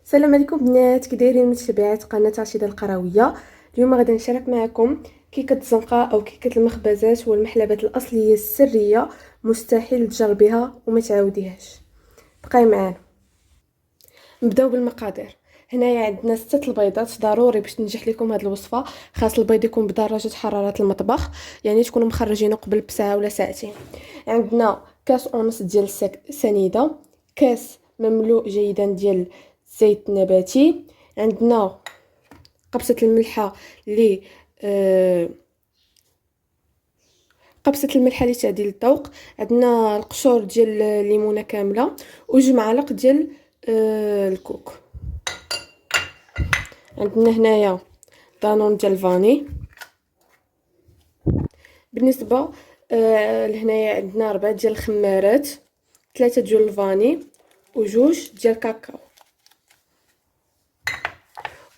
السلام عليكم بنات، كي دايرين متابعات قناه رشيده القرويه. اليوم غادي نشارك معكم كيكه الزنقه او كيكه المخبزات والمحلبات الاصليه السريه، مستحيل تجربيها وما تعاوديهاش. بقاي معانا. نبداو بالمقادير. هنايا عندنا 6 البيضات، ضروري باش تنجح لكم هذه الوصفه خاص البيض يكون بدرجه حراره المطبخ، يعني تكونوا مخرجينه قبل بساعه ولا ساعتين. عندنا كاس ونص ديال سنيده، كاس مملوء جيدا ديال زيت نباتي، عندنا قبصه الملحه اللي قبصه الملحه اللي تعديل الذوق، عندنا القشور ديال الليمونه كامله، وجوج معالق ديال الكوك. عندنا هنايا دانون ديال الفاني. بالنسبه لهنايا عندنا 4 ديال الخمارات، 3 ديال الفاني وجوج ديال الكاكاو.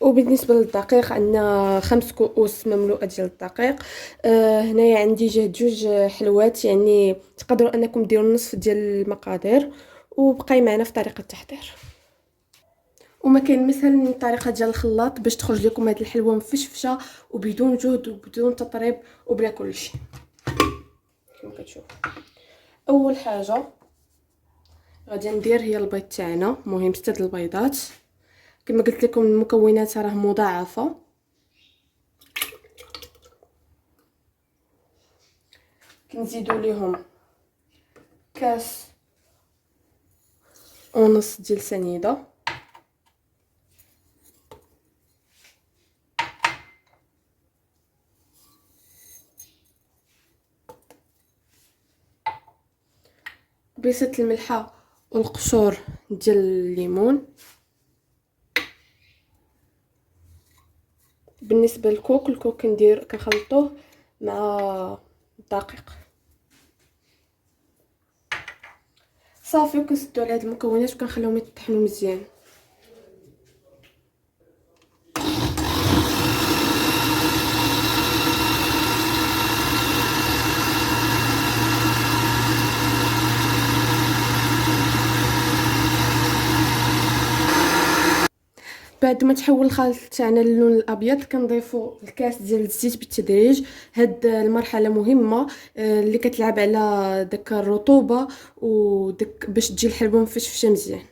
وبالنسبه للدقيق عندنا 5 كؤوس مملوءه ديال الدقيق. هنايا عندي جوج حلوات، يعني تقدروا انكم ديروا نصف ديال المقادير. وبقاي معنا في طريقه التحضير. وما كاين مسهل من الطريقه ديال الخلاط باش تخرج لكم هذه الحلوه مفشفشه وبدون جهد وبدون تطريب وبلا كلشي كما كتشوفوا. اول حاجه غادي ندير هي البيض تاعنا، مهم 6 البيضات. كما قلت لكم المكونات راه مضاعفه. كنزيدوا ليهم كاس ونص ديال سنيده، بيصه الملحه والقشور ديال الليمون. بالنسبه الكوك كنخلطوه مع الدقيق صافي، وكنسدو على هاد المكونات وكنخليهم يطحنوا مزيان. بعد ما تحول الخليط تاعنا للون الابيض كنضيفوا الكاس ديال الزيت بالتدريج. هاد المرحله مهمه اللي كتلعب على داك الرطوبه وداك باش تجي الحلوه مفشفشه مزيان.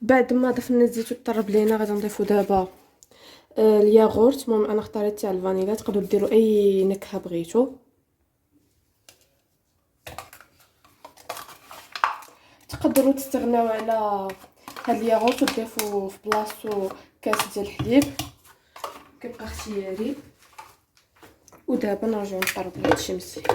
بعد ما ضفنا الزيت وطرب لينا غادي نضيفو دابا الياغورت. المهم انا اختاريت تاع الفانيلا، تقدروا ديروا اي نكهه بغيتو. تقدروا تستغناو على هاد الياغورت وتضيفوا في بلاصتو كاس ديال الحليب، كيبقى اختياري. ودابا نرجعو نطربوا هادشي مزيان.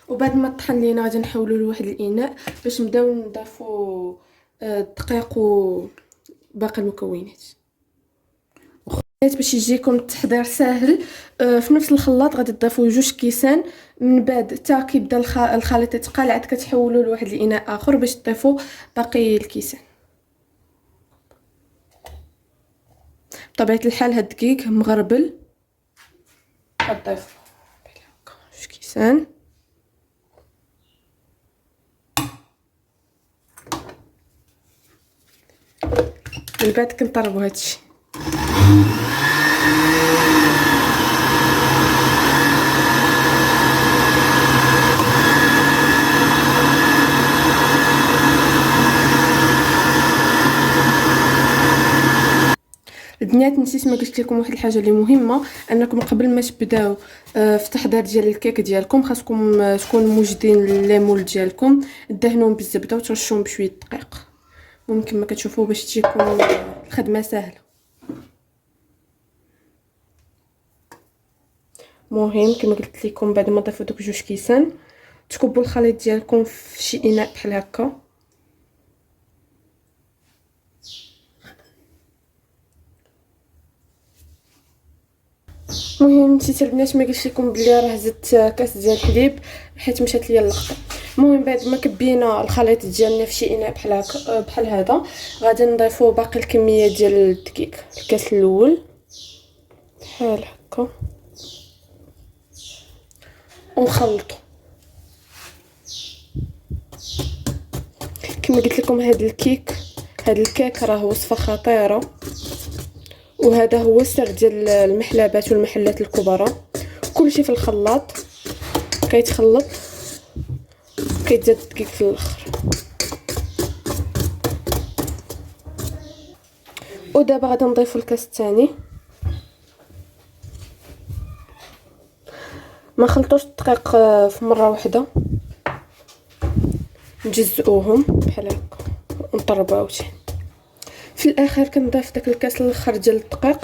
وبعد ما طحن لينا غادي نحولوا لواحد الاناء باش نبداو نضيفوا الدقيق وباقي المكونات. باش يجيكم التحضير ساهل، في نفس الخلاط غادي تضيفوا جوج كيسان. من بعد حتى كيبدا الخليط يتقال عاد كتحولوا لواحد الاناء اخر باش تضيفوا باقي الكيسان. بطبيعه الحال هاد الدقيق مغربل غتضيفوا جوج كيسان. من بعد كنطربوا هادشي. البنات نسيت ما قلت لكم واحد الحاجه اللي مهمه، انكم قبل ما تبداو في تحضير ديال الكيك ديالكم خاصكم تكونوا موجدين الليمون ديالكم، دهنوهم بالزبده وترشوهم بشويه دقيق. ممكن ما كتشوفوا باش تجيكم الخدمه سهله. مهم كما قلت لكم بعد ما تضيفوا دوك 2 كيسان تكبوا الخليط ديالكم في شي اناء بحال هكا. المهم نسيت البنات ما قلت لكم بلي راه زدت كاس ديال الحليب حيت مشات ليا اللقطه. المهم بعد ما كبينا الخليط ديالنا في شي اناء بحال هكا بحال هذا غادي نضيفوا باقي الكميه ديال الدقيق الكاس الاول بحال هكا ونخلطوا. كما قلت لكم هذا الكيك راه وصفه خطيره، وهذا هو السر ديال المحلبات والمحلات الكبرى. كلشي في الخلاط كيتخلط كيتزاد الدقيق في الاخر. ودابا غادي نضيفوا الكاس الثاني. ما خلطوش الدقيق في مره واحده، نجزئوهم بحال هكا ونطرباو تاني. في الاخر كنضيف داك الكاس الاخر ديال الدقيق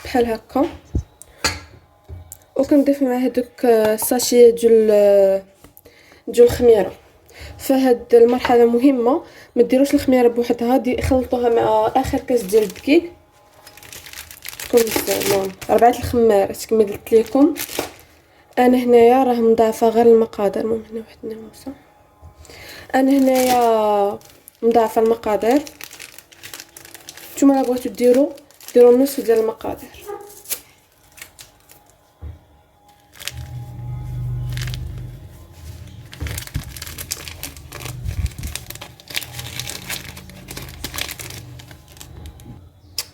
بحال هكا، وكنضيف مع هذوك الساشيه ديال الخميره. فهاد المرحله مهمه، ما ديروش الخميره بوحدها، خلطوها مع اخر كاس ديال الدقيق. كون المهم 4 الخمارات كما قلت لكم. انا هنايا راه مضاعفه غير المقادير. المهم هنا واحد الناموسه. انا هنايا مضاعفه المقادير، نتوما بغيتو ديروا النصف ديال المقادير.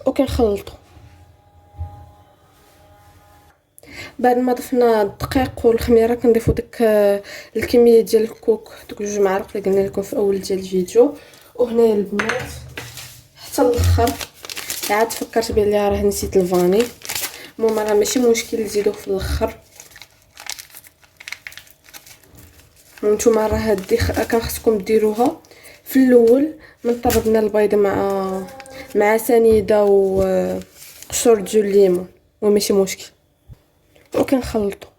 وكنخلطوا. بعد ما ضفنا الدقيق والخميره كنضيفوا داك الكميه ديال الكوك، دوك 2 معالق اللي قلنا لكم في اول ديال الفيديو. وهنايا البنات حتى الاخر عاد فكرت بلي راه نسيت الفاني. المهم راه ماشي مشكل نزيدوه في الاخر. نتوما راه هادي كان خصكم ديروها في الاول من طربنا البيض مع سنيده وشور ديال الليمون وماشي مشكل. وكنخلطوا.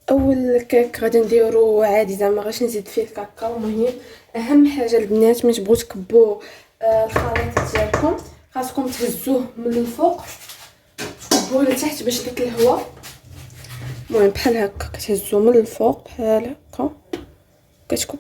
اول كيك غادي نديرو عادي زعما غاش نزيد فيه الكاكاو. المهم اهم حاجه البنات ملي تبغوا تكبوا الخليط ديالكم خاصكم تهزوه من الفوق تكبوه لتحت باش ديك الهواء. المهم بحال هكا كتهزوه من الفوق بحال هكا كتكبوا.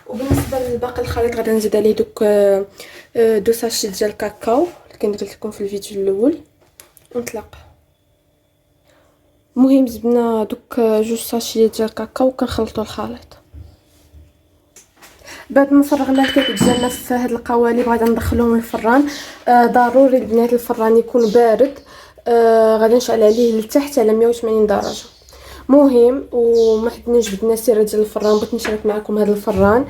وبالنسبه لباقي الخليط غادي نزيد عليه دوك 2 ساشي ديال الكاكاو اللي كندير لكم في الفيديو الاول ونطلق. المهم زدنا دوك 2 ساشي ديال الكاكاو وكنخلطوا الخليط. بعد ما فرغنا الكيك ديالنا في هاد القوالب غادي ندخلوهم للفران. ضروري البنات الفران يكون بارد. غادي نشعل عليه لتحت على 180 درجه. مهم وما حدنا جبدنا السيره ديال الفران، بغيت نشارك معكم هذا الفران.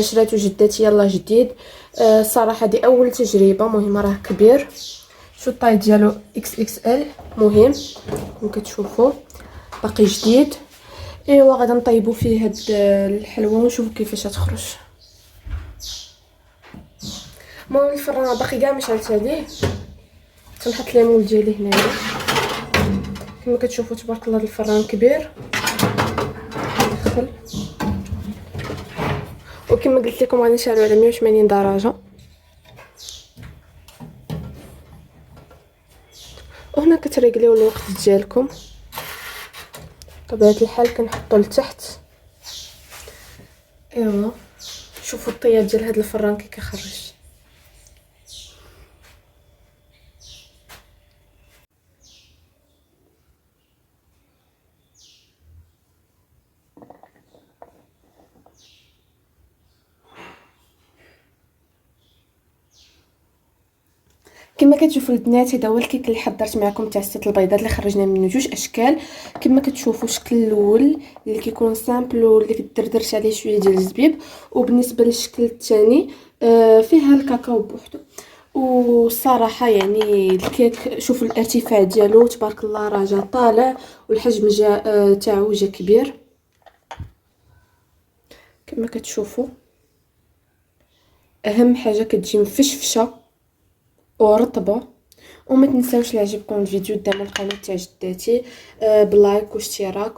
شريته جدتي يلا جديد. الصراحه دي اول تجربه. مهم راه كبير، شو الطاي ديالو اكس اكس ال. مهم كما كتشوفوا باقي جديد. ايوا غادي نطيبوا فيه هاد الحلوى ونشوفوا كيفاش تخرج. المهم الفران باقي كاع ما شعلت عليه. كنحط ليمون ديالي هنايا كما كتشوفوا تبارك الله. الفران كبير. ندخل وكما قلت لكم غادي نشعلو على 180 درجه. وهنا كتريقليو الوقت ديالكم. بطبيعه الحال كنحطو لتحت. ايوا شوفوا الطياب ديال هذا الفران كي كيخرج. كما كتشوفوا البنات هذا هو الكيك اللي حضرت معكم تاع 6 البيضات اللي خرجنا منه 2 اشكال. كما كتشوفوا الشكل الاول اللي كيكون سامبل واللي درت عليه شويه ديال الزبيب، وبالنسبه للشكل الثاني فيها الكاكاو بوحدو. والصراحه يعني الكيك شوفوا الارتفاع ديالو تبارك الله راه جا طالع، والحجم جا تاعو جا كبير كما كتشوفوا. اهم حاجه كتجي مفشفشه ورطبه. وما تنساوش، لا عجبكم الفيديو دعموا القناه تاع جداتي بلايك واشتراك.